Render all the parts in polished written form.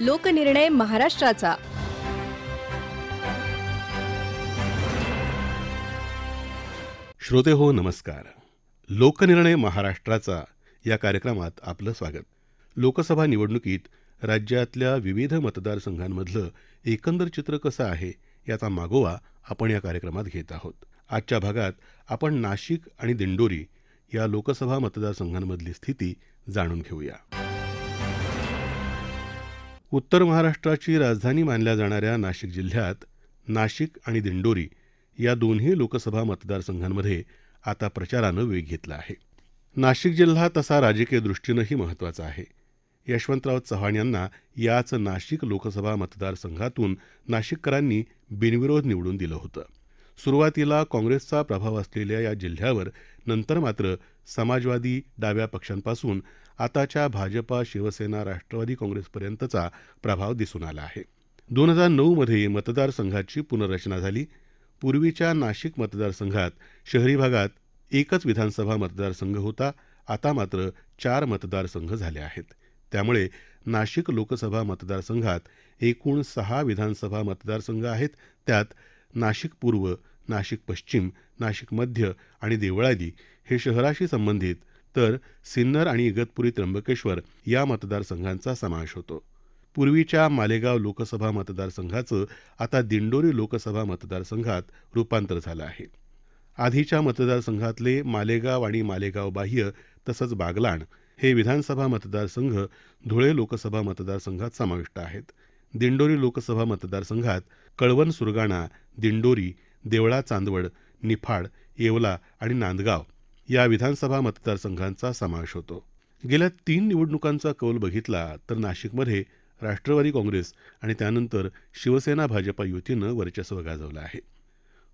लोकनिर्णय महाराष्ट्राचा. श्रोते हो, नमस्कार. लोकनिर्णय महाराष्ट्राचा या कार्यक्रमात आपलं स्वागत. लोकसभा निवडणुकीत राज्यातल्या विविध मतदारसंघांमधलं एकंदर चित्र कसं आहे याचा मागोवा आपण या कार्यक्रमात घेत आहोत. आजच्या भागात आपण नाशिक आणि दिंडोरी या लोकसभा मतदारसंघांमधली स्थिती जाणून घेऊया. उत्तर महाराष्ट्राची राजधानी मानल्या जाणाऱ्या नाशिक जिल्ह्यात नाशिक आणि दिंडोरी या दोन्ही लोकसभा मतदारसंघांमध्ये आता प्रचारानं वेग घेतला आहे. नाशिक जिल्हा तसा राजकीय दृष्टीनंही महत्त्वाचा आहे. यशवंतराव चव्हाण यांना याच नाशिक लोकसभा मतदारसंघातून नाशिककरांनी बिनविरोध निवडून दिलं होतं. सुरुवातीला काँग्रेसचा प्रभाव असलेल्या या जिल्ह्यावर नंतर मात्र समाजवादी, डाव्या पक्षांपासून आताच्या भाजपा, शिवसेना, राष्ट्रवादी काँग्रेसपर्यंतचा प्रभाव दिसून आला आहे. 2009मध्ये मतदारसंघाची पुनर्रचना झाली. पूर्वीच्या नाशिक मतदारसंघात शहरी भागात एकच विधानसभा मतदारसंघ होता. आता मात्र 4 मतदारसंघ झाले आहेत. त्यामुळे नाशिक लोकसभा मतदारसंघात एकूण 6 विधानसभा मतदारसंघ आहेत. त्यात नाशिक पूर्व, नाशिक पश्चिम, नाशिक मध्य आणि देवळाली हे शहराशी संबंधित, तर सिन्नर आणि इगतपुरी त्र्यंबकेश्वर या मतदारसंघांचा समावेश होतो. पूर्वीच्या मालेगाव लोकसभा मतदारसंघाचं आता दिंडोरी लोकसभा मतदारसंघात रूपांतर झालं आहे. आधीच्या मतदारसंघातले मालेगाव आणि मालेगाव बाह्य तसंच बागलाण हे विधानसभा मतदारसंघ धुळे लोकसभा मतदारसंघात समाविष्ट आहेत. दिंडोरी लोकसभा मतदारसंघात कळवण, सुरगाणा, दिंडोरी, देवळा, चांदवड, निफाड, येवला आणि नांदगाव या विधानसभा मतदारसंघांचा समावेश होतो. गेल्या 3 निवडणुकांचा कौल बघितला तर नाशिकमध्ये राष्ट्रवादी काँग्रेस आणि त्यानंतर शिवसेना भाजपा युतीनं वर्चस्व गाजवलं आहे.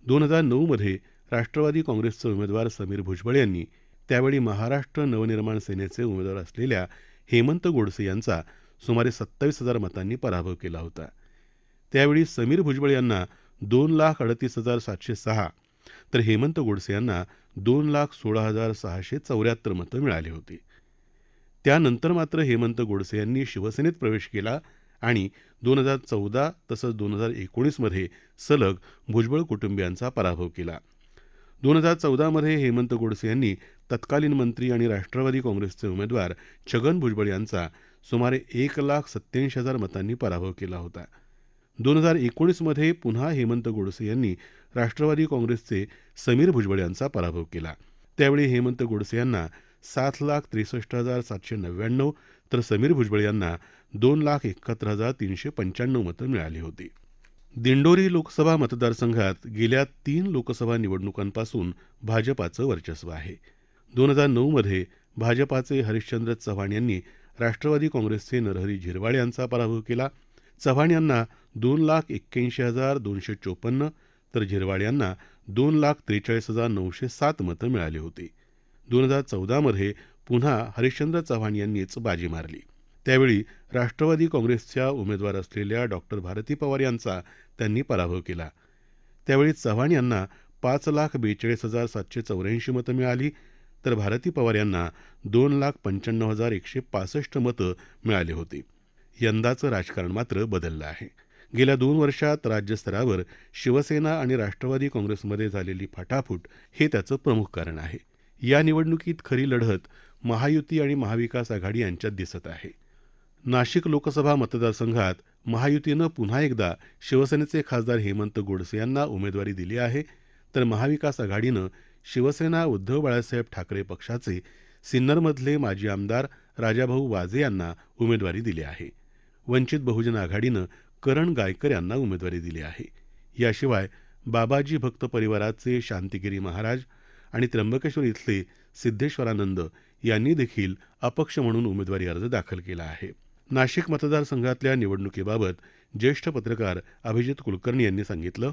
2009मध्ये राष्ट्रवादी काँग्रेसचे उमेदवार समीर भुजबळ यांनी त्यावेळी महाराष्ट्र नवनिर्माण सेनेचे उमेदवार असलेल्या हेमंत गोडसे यांचा सुमारे 27,000 मतांनी पराभव केला होता. त्यावेळी समीर भुजबळ यांना 2,38,706 तर हेमंत गोडसे यांना 2,16,674 मतं मिळाली होती. त्यानंतर मात्र हेमंत गोडसे यांनी शिवसेनेत प्रवेश केला आणि 2014 तसंच 2019मध्ये सलग भुजबळ कुटुंबियांचा पराभव केला. 2014मध्ये हेमंत गोडसे यांनी तत्कालीन मंत्री आणि राष्ट्रवादी काँग्रेसचे उमेदवार छगन भुजबळ यांचा सुमारे 1,87,000 मतांनी पराभव केला होता. 2019मध्ये पुन्हा हेमंत गोडसे यांनी राष्ट्रवादी काँग्रेसचे समीर भुजबळ यांचा पराभव केला. त्यावेळी हेमंत गोडसे यांना 7,63,799 तर समीर भुजबळ यांना 2,71,395 मतं मिळाली होती. दिंडोरी लोकसभा मतदारसंघात गेल्या 3 लोकसभा निवडणुकांपासून भाजपाचं वर्चस्व आहे. 2009मध्ये भाजपाचे हरिश्चंद्र चव्हाण यांनी राष्ट्रवादी काँग्रेसचे नरहरी झिरवाळ यांचा पराभव केला. चव्हाण यांना 2,81,254 तर झिरवाळ यांना 2,43,907 मतं मिळाली होती. 2014मध्ये पुन्हा हरिश्चंद्र चव्हाण यांनीच बाजी मारली. त्यावेळी राष्ट्रवादी काँग्रेसच्या उमेदवार असलेल्या डॉक्टर भारती पवार यांचा त्यांनी पराभव केला. त्यावेळी चव्हाण यांना 5,42,784 मतं मिळाली तर भारती पवार यांना 2,95,165 मतं मिळाली होती. यंदाचं राजकारण मात्र बदललं आहे. गेल्या 2 वर्षात राज्यस्तरावर शिवसेना आणि राष्ट्रवादी काँग्रेसमध्ये झालेली फाटाफूट हे त्याचं प्रमुख कारण आहे. या निवडणुकीत खरी लढत महायुती आणि महाविकास आघाडी यांच्यात दिसत आहे. नाशिक लोकसभा मतदारसंघात महायुतीनं पुन्हा एकदा शिवसेनेचे खासदार हेमंत गोडसे यांना उमेदवारी दिली आहे, तर महाविकास आघाडीनं शिवसेना उद्धव बाळासाहेब ठाकरे पक्षाचे सिन्नरमधले माजी आमदार राजाभाऊ वाजे यांना उमेदवारी दिली आहे. वंचित बहुजन आघाडीनं करण गायकर यांना उमेदवारी दिली आहे. याशिवाय बाबाजी भक्त परिवाराचे शांतिगिरी महाराज आणि त्र्यंबकेश्वर इथले सिद्धेश्वरानंद यांनी देखील अपक्ष म्हणून उमेदवारी अर्ज दाखल केला आहे. नाशिक मतदारसंघातल्या निवडणुकीबाबत ज्येष्ठ पत्रकार अभिजित कुलकर्णी यांनी सांगितलं.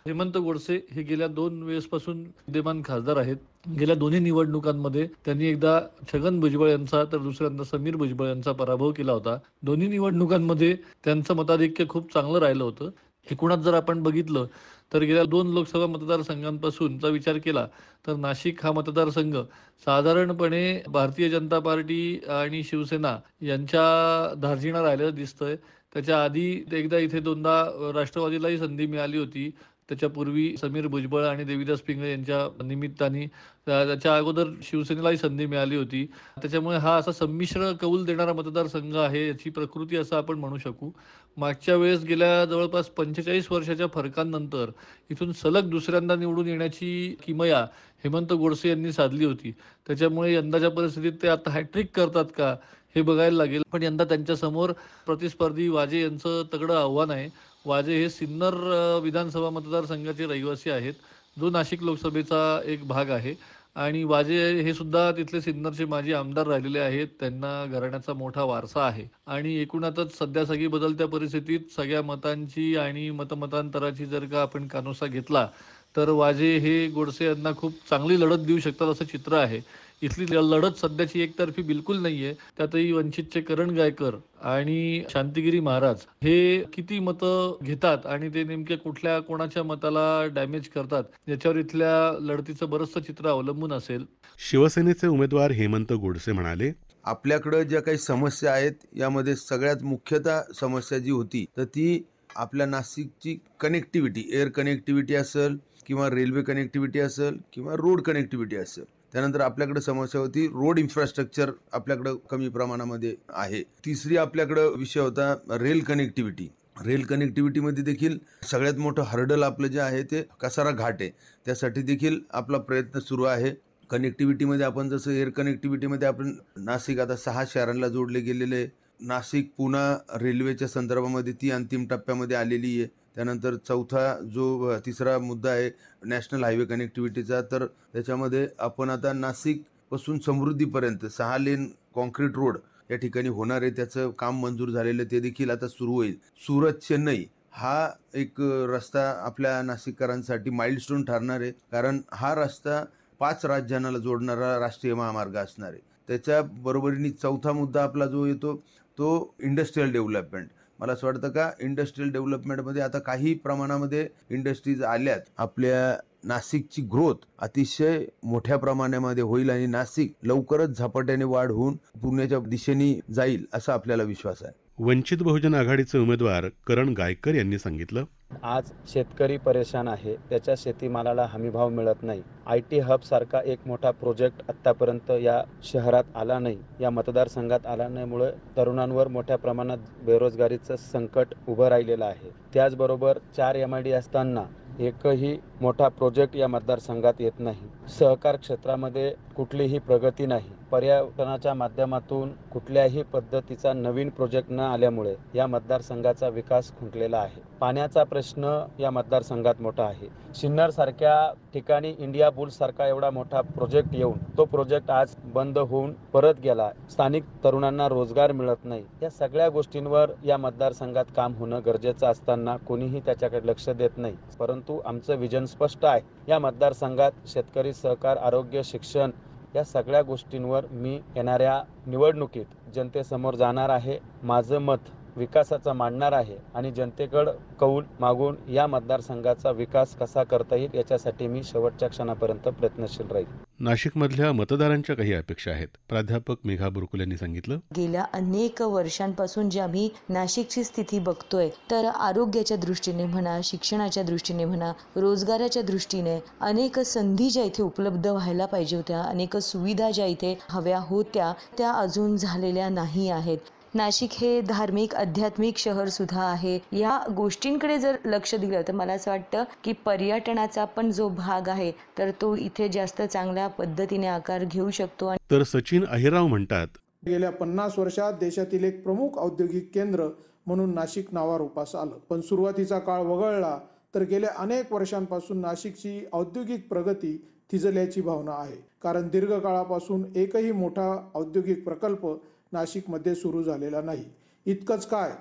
हेमंत गोडसे हे गेल्या 2 वेळेसपासून विद्यमान खासदार आहेत. गेल्या दोन्ही निवडणुकांमध्ये त्यांनी एकदा छगन भुजबळ यांचा तर दुसऱ्यांदा समीर भुजबळ यांचा पराभव केला होता. दोन्ही निवडणुकांमध्ये त्यांचं मताधिक्य खूप चांगलं राहिलं होतं. एकूणच जर आपण बघितलं तर गेल्या 2 लोकसभा मतदारसंघांपासूनचा विचार केला तर नाशिक हा मतदारसंघ साधारणपणे भारतीय जनता पार्टी आणि शिवसेना यांच्या धार्जिणा राहिलेला दिसतोय. त्याच्या आधी एकदा इथे दोनदा राष्ट्रवादीलाही संधी मिळाली होती. त्याच्यापूर्वी समीर भुजबळ आणि देवीदास पिंगळे यांच्या निमित्ताने त्याच्या अगोदर शिवसेनेलाही संधी मिळाली होती. त्याच्यामुळे हा असा संमिश्र कौल देणारा मतदारसंघ आहे, याची प्रकृती असं आपण म्हणू शकू. मागच्या वेळेस गेल्या जवळपास 45 वर्षाच्या फरकानंतर इथून सलग दुसऱ्यांदा निवडून येण्याची किमया हेमंत गोडसे यांनी साधली होती. त्याच्यामुळे यंदाच्या परिस्थितीत ते आता हॅट्रिक करतात का हे बघायला लागेल. पण यंदा त्यांच्यासमोर प्रतिस्पर्धी वाजे यांचं तगडं आव्हान आहे. वाजे हे सिन्नर विधानसभा मतदारसंघाचे रहिवासी आहेत, जो नाशिक लोकसभेचा एक भाग आहे. आणि वाजे हे सुद्धा तिथले सिन्नरचे माजी आमदार राहिलेले आहेत. त्यांना घराण्याचा मोठा वारसा आहे. आणि एकूणातच सध्या सगळी बदलत्या परिस्थितीत सगळ्या मतांची आणि मतमतांतराची जर का आपण कानोसा घेतला तर वाजे हे गोडसे यांना खूप चांगली लढत देऊ शकतात असं चित्र आहे. इथली लढत सध्याची एकतर्फी बिलकुल नाहीये. त्यातही वंचितचे करण गायकर आणि शांतिगिरी महाराज हे किती मतं घेतात आणि ते नेमके कुठल्या कोणाच्या मताला डॅमेज करतात याच्यावर इथल्या लढतीचं बरंचसं चित्र अवलंबून असेल. शिवसेनेचे उमेदवार हेमंत गोडसे म्हणाले, आपल्याकडं ज्या काही समस्या आहेत यामध्ये सगळ्यात मुख्यतः समस्या जी होती तर ती आपल्या नाशिकची कनेक्टिव्हिटी, एअर कनेक्टिव्हिटी असेल किंवा रेल्वे कनेक्टिव्हिटी असेल किंवा रोड कनेक्टिव्हिटी असेल. त्यानंतर आपल्याकडे समस्या होती रोड इन्फ्रास्ट्रक्चर आपल्याकडं कमी प्रमाणामध्ये आहे. तिसरी आपल्याकडं विषय होता रेल कनेक्टिव्हिटी. रेल कनेक्टिव्हिटीमध्ये देखील सगळ्यात मोठं हर्डल आपलं जे आहे ते कसारा घाट आहे. त्यासाठी देखील आपला प्रयत्न सुरू आहे. कनेक्टिव्हिटीमध्ये आपण जसं एअर कनेक्टिव्हिटीमध्ये आपण नाशिक आता 6 शहरांना जोडले गेलेले, नाशिक पुणा रेल्वेच्या संदर्भामध्ये ती अंतिम टप्प्यामध्ये आलेली आहे. त्यानंतर तिसरा मुद्दा आहे नॅशनल हायवे कनेक्टिव्हिटीचा. तर त्याच्यामध्ये आपण आता नाशिकपासून समृद्धीपर्यंत 6 लेन कॉन्क्रीट रोड या ठिकाणी होणार आहे. त्याचं काम मंजूर झालेलं ते देखील आता सुरू होईल. सुरत चेन्नई हा एक रस्ता आपल्या नाशिककरांसाठी माइलस्टोन ठरणार आहे, कारण हा रस्ता 5 राज्यांना जोडणारा राष्ट्रीय महामार्ग असणार आहे. त्याच्या बरोबरीने चौथा मुद्दा आपला जो येतो तो इंडस्ट्रीयल डेव्हलपमेंट. मला असं वाटतं का इंडस्ट्रीयल डेव्हलपमेंटमध्ये आता काही प्रमाणामध्ये इंडस्ट्रीज आल्यात. आपल्या नाशिकची ग्रोथ अतिशय मोठ्या प्रमाणामध्ये होईल आणि नाशिक लवकरच झपाट्याने वाढ होऊन पुण्याच्या दिशेने जाईल असा आपल्याला विश्वास आहे. वंचित बहुजन आघाडीचे उमेदवार करण गायकर यांनी सांगितलं, आज शेतकरी परेशान आहे. त्याच्या शेतीमालाला हमीभाव मिळत नाही. IT हब सारखा एक मोठा प्रोजेक्ट आत्तापर्यंत या शहरात आला नाही, या मतदारसंघात आला नाहीमुळे तरुणांवर मोठ्या प्रमाणात बेरोजगारीचं संकट उभं राहिलेलं आहे. त्याचबरोबर 4 MID असताना एकही मोठा प्रोजेक्ट या मतदारसंघात येत नाही. सहकार क्षेत्रामध्ये कुठलीही प्रगती नाही. पर्यटनाच्या माध्यमातून कुठल्याही पद्धतीचा नवीन प्रोजेक्ट न आल्यामुळे या मतदारसंघाचा विकास खुंटलेला आहे. पाण्याचा प्रश्न या मतदारसंघात मोठा आहे. सिन्नर सारख्या ठिकाणी इंडिया बुल्स सारखा एवढा मोठा प्रोजेक्ट येऊन तो प्रोजेक्ट आज बंद होऊन परत गेला. स्थानिक तरुणांना रोजगार मिळत नाही. या सगळ्या गोष्टींवर या मतदारसंघात काम होणं गरजेचं असताना कोणीही त्याच्याकडे लक्ष देत नाही. परंतु आमचं विजन स्पष्ट आहे. या मतदारसंघात शेतकरी, सहकार, आरोग्य, शिक्षण या सगळ्या गोष्टींवर मी येणाऱ्या निवडणुकीत जनतेसमोर जाणार आहे. माझं मत विकासाचा मांडणार आहे आणि जनतेकडे कौल मागून या मतदारसंघाचा विकास कसा करता येईल याच्यासाठी मी शेवटच्या क्षणापर्यंत प्रयत्नशील राहील. नाशिकमधल्या मतदारांच्या काही अपेक्षा आहेत. प्राध्यापक मेघा बुरकुल यांनी सांगितलं, गेल्या अनेक वर्षांपासून जे आम्ही नाशिकची स्थिती बघतोय तर आरोग्याच्या दृष्टीने म्हणा, शिक्षणाच्या दृष्टीने म्हणा, रोजगाराच्या दृष्टीने अनेक संधी ज्या इथे उपलब्ध व्हायला पाहिजे होत्या, अनेक सुविधा ज्या इथे हव्या होत्या त्या अजून झालेल्या नाही आहेत. नाशिक हे धार्मिक आध्यात्मिक शहर सुद्धा आहे. या गोष्टींकडे जर लक्ष दिलं तर मला असं वाटतं की पर्यटनाचा पण जो भाग आहे तर तो इथे जास्त चांगल्या पद्धतीने आकार घेऊ शकतो. तर सचिन अहिराव म्हणतात, गेल्या 50 वर्षात देशातील एक प्रमुख औद्योगिक केंद्र म्हणून नाशिक नावावर उपास आलं. पण सुरुवातीचा काळ वगळला तर गेल्या अनेक वर्षांपासून नाशिकची औद्योगिक प्रगती थिजल्याची भावना आहे. कारण दीर्घकाळापासून एकही मोठा औद्योगिक प्रकल्प नाशिकमध्ये सुरू झालेला नाही. इतकंच काय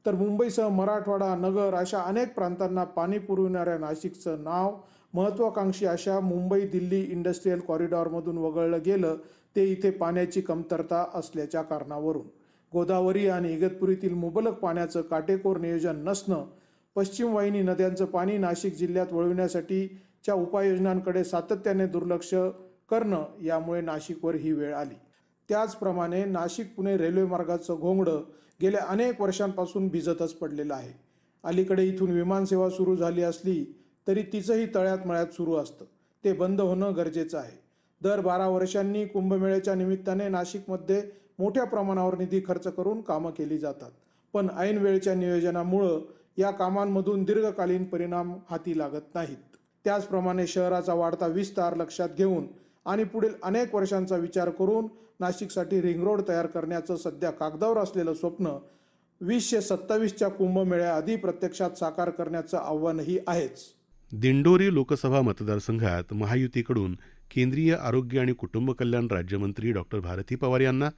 तर मुंबईसह मराठवाडा, नगर अशा अनेक प्रांतांना पाणी पुरविणाऱ्या नाशिकचं नाव महत्त्वाकांक्षी अशा मुंबई दिल्ली इंडस्ट्रीयल कॉरिडॉरमधून वगळलं गेलं ते इथे पाण्याची कमतरता असल्याच्या कारणावरून. गोदावरी आणि इगतपुरीतील मुबलक पाण्याचं काटेकोर नियोजन नसणं, पश्चिम वाहिनी नद्यांचं पाणी नाशिक जिल्ह्यात वळविण्यासाठीच्या उपाययोजनांकडे सातत्याने दुर्लक्ष करणं यामुळे नाशिकवर ही वेळ आली. त्याचप्रमाणे नाशिक पुणे रेल्वे मार्गाचं घोंगडं गेल्या अनेक वर्षांपासून भिजतच पडलेलं आहे. अलीकडे इथून विमानसेवा सुरू झाली असली तरी तिचंही तळ्यात मळ्यात सुरू असतं. ते बंद होणं गरजेचं आहे. दर 12 वर्षांनी कुंभमेळ्याच्या निमित्ताने नाशिकमध्ये मोठ्या प्रमाणावर निधी खर्च करून कामं केली जातात. पण ऐन वेळच्या नियोजनामुळं या कामांमधून दीर्घकालीन परिणाम हाती लागत नाहीत. त्याचप्रमाणे शहराचा वाढता विस्तार लक्षात घेऊन आणि पुढील अनेक वर्षांचा विचार करून नाशिकसाठी रिंग रोड तयार करण्याचं सध्या कागदावर असलेलं स्वप्न 2027च्या कुंभमेळ्याआधी प्रत्यक्षात साकार करण्याचं आव्हानही आहेच. दिंडोरी लोकसभा मतदारसंघात महायुतीकडून केंद्रीय आरोग्य आणि कुटुंब कल्याण राज्यमंत्री डॉक्टर भारती पवार यांना,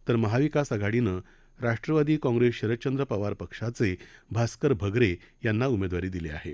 तर महाविकास आघाडीनं राष्ट्रवादी काँग्रेस शरदचंद्र पवार पक्षाचे भास्कर भगरे यांना उमेदवारी दिली आहे.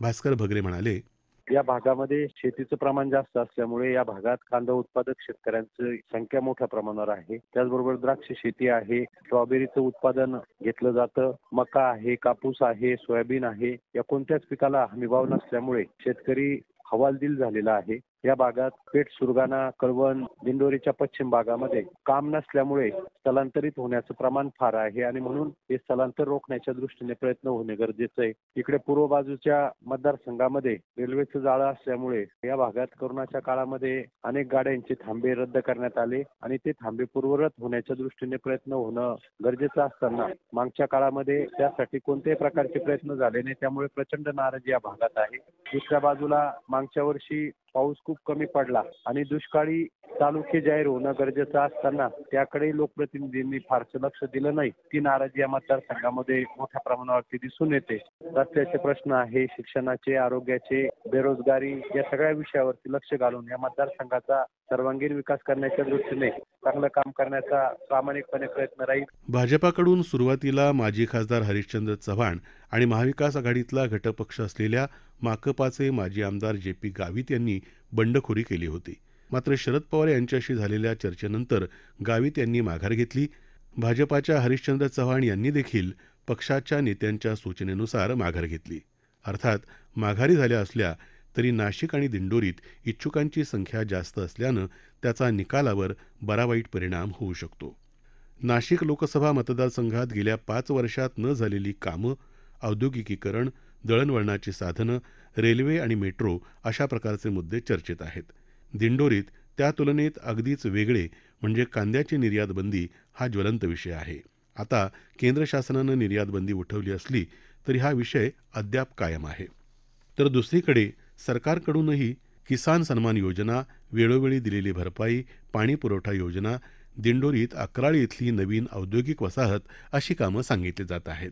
भास्कर भगरे म्हणाले, या भागामध्ये शेतीचं प्रमाण जास्त असल्यामुळे या भागात कांदा उत्पादक शेतकऱ्यांची संख्या मोठ्या प्रमाणावर आहे. त्याचबरोबर द्राक्ष शेती आहे, स्ट्रॉबेरीचं उत्पादन घेतलं जातं, मका आहे, कापूस आहे, सोयाबीन आहे. या कोणत्याच पिकाला हमीभाव नसल्यामुळे शेतकरी हवालदिल झालेला आहे. या भागात पेठ, सुरगाणा, कळवण, दिंडोरीच्या पश्चिम भागामध्ये काम नसल्यामुळे स्थलांतरित होण्याचं प्रमाण फार आहे आणि म्हणून हे स्थलांतर रोखण्याच्या दृष्टीने प्रयत्न होणे गरजेचं आहे. इकडे पूर्व बाजूच्या मतदारसंघामध्ये रेल्वेचं जाळं असल्यामुळे या भागात कोरोनाच्या काळामध्ये अनेक गाड्यांचे थांबे रद्द करण्यात आले आणि ते थांबे पूर्ववत होण्याच्या दृष्टीने प्रयत्न होणं गरजेचं असताना मागच्या काळामध्ये त्यासाठी कोणत्याही प्रकारचे प्रयत्न झाले नाही. त्यामुळे प्रचंड नाराजी या भागात आहे. दुसऱ्या बाजूला मागच्या वर्षी पाऊस खूप कमी पडला आणि दुष्काळी तालुके जाहीर होणं गरजेचं असताना त्याकडे लोकप्रतिनिधींनी फारसं लक्ष दिलं नाही. ती नाराजी या मतदारसंघामध्ये मोठ्या प्रमाणावरती दिसून येते. रस्त्याचे प्रश्न आहे, शिक्षणाचे, आरोग्याचे, बेरोजगारी या सगळ्या विषयावरती लक्ष घालून या मतदारसंघाचा सर्वांगीण विकास करण्याच्या दृष्टीने चांगलं काम करण्याचा प्रामाणिकपणे प्रयत्न राहील. भाजपाकडून सुरुवातीला माजी खासदार हरिश्चंद्र चव्हाण आणि महाविकास आघाडीतला घटकपक्ष असलेल्या माकपाचे माजी आमदार जे.पी. गावित यांनी बंडखोरी केली होती. मात्र शरद पवार यांच्याशी झालेल्या चर्चेनंतर गावित यांनी माघार घेतली. भाजपाच्या हरिश्चंद्र चव्हाण यांनी देखील पक्षाच्या नेत्यांच्या सूचनेनुसार माघार घेतली. अर्थात माघारी झाल्या असल्या तरी नाशिक आणि दिंडोरीत इच्छुकांची संख्या जास्त असल्यानं त्याचा निकालावर बरा वाईट परिणाम होऊ शकतो. नाशिक लोकसभा मतदारसंघात गेल्या 5 वर्षात न झालेली कामं, औद्योगिकीकरण, दळणवळणाची साधनं, रेल्वे आणि मेट्रो अशा प्रकारचे मुद्दे चर्चेत आहेत. दिंडोरीत त्या तुलनेत अगदीच वेगळे म्हणजे कांद्याची निर्यात बंदी हा ज्वलंत विषय आहे. आता केंद्र शासनानं निर्यात बंदी उठवली असली तरी हा विषय अद्याप कायम आहे. तर दुसरीकडे सरकारकडूनही किसान सन्मान योजना, वेळोवेळी दिलेली भरपाई, पाणी पुरवठा योजना, दिंडोरीत अक्राळी इथली नवीन औद्योगिक वसाहत अशी कामं सांगितली जात आहेत.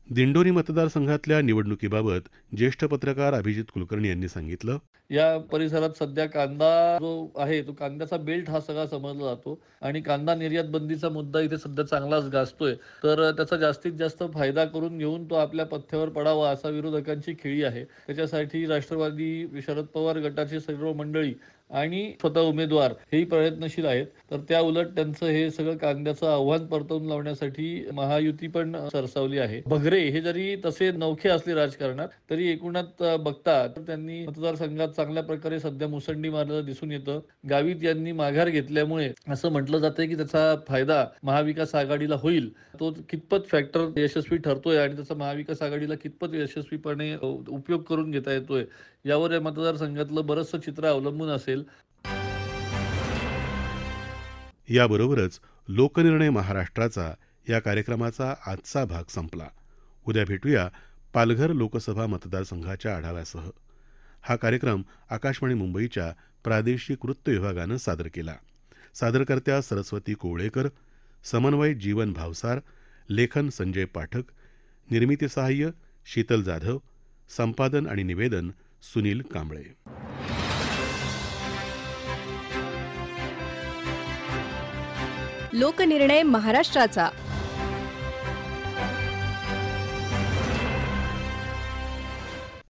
दिंडोरी मतदारसंघातल्या निवडणुकीबाबत ज्येष्ठ पत्रकार अभिजित कुलकर्णी यांनी सांगितलं, या परिसरात सध्या कांदा जो आहे तो कांद्याचा बेल्ट हा सगळा समजला जातो आणि कांदा निर्यात बंदीचा मुद्दा इथे सध्या चांगलाच गाजतोय. तर त्याचा जास्तीत जास्त फायदा करून घेऊन तो आपल्या पथ्यावर पडावा असा विरोधकांची खेळी आहे. त्याच्यासाठी राष्ट्रवादी शरद पवार गटाची सर्व मंडळी आणि स्वतः उमेदवार हेही प्रयत्नशील आहेत. तर त्या उलट त्यांचं हे सगळं कांद्याचं आव्हान परतवून लावण्यासाठी महायुती पण सरसावली आहे. भगरे हे जरी तसे नवखे असले राजकारणात तरी एकूणात बघता तर त्यांनी मतदारसंघात चांगल्या प्रकारे सध्या मुसंडी मारलेलं दिसून येतं. गावित यांनी माघार घेतल्यामुळे असं म्हटलं जातंय की त्याचा फायदा महाविकास आघाडीला होईल. तो कितपत फॅक्टर यशस्वी ठरतोय आणि त्याचा महाविकास आघाडीला कितपत यशस्वीपणे उपयोग करून घेता येतोय यावर या मतदारसंघातलं बरंचसं चित्र अवलंबून असेल. याबरोबरच लोकनिर्णय महाराष्ट्राचा या कार्यक्रमाचा आजचा भाग संपला. उद्या भेटूया पालघर लोकसभा मतदारसंघाच्या आढाव्यासह. हा कार्यक्रम आकाशवाणी मुंबईच्या प्रादेशिक वृत्त विभागानं सादर केला. सादरकर्त्या सरस्वती कोवळेकर, समन्वय जीवन भावसार, लेखन संजय पाठक, निर्मिती सहाय्य शीतल जाधव, संपादन आणि निवेदन सुनील कांबळे. लोकनिर्णय महाराष्ट्राचा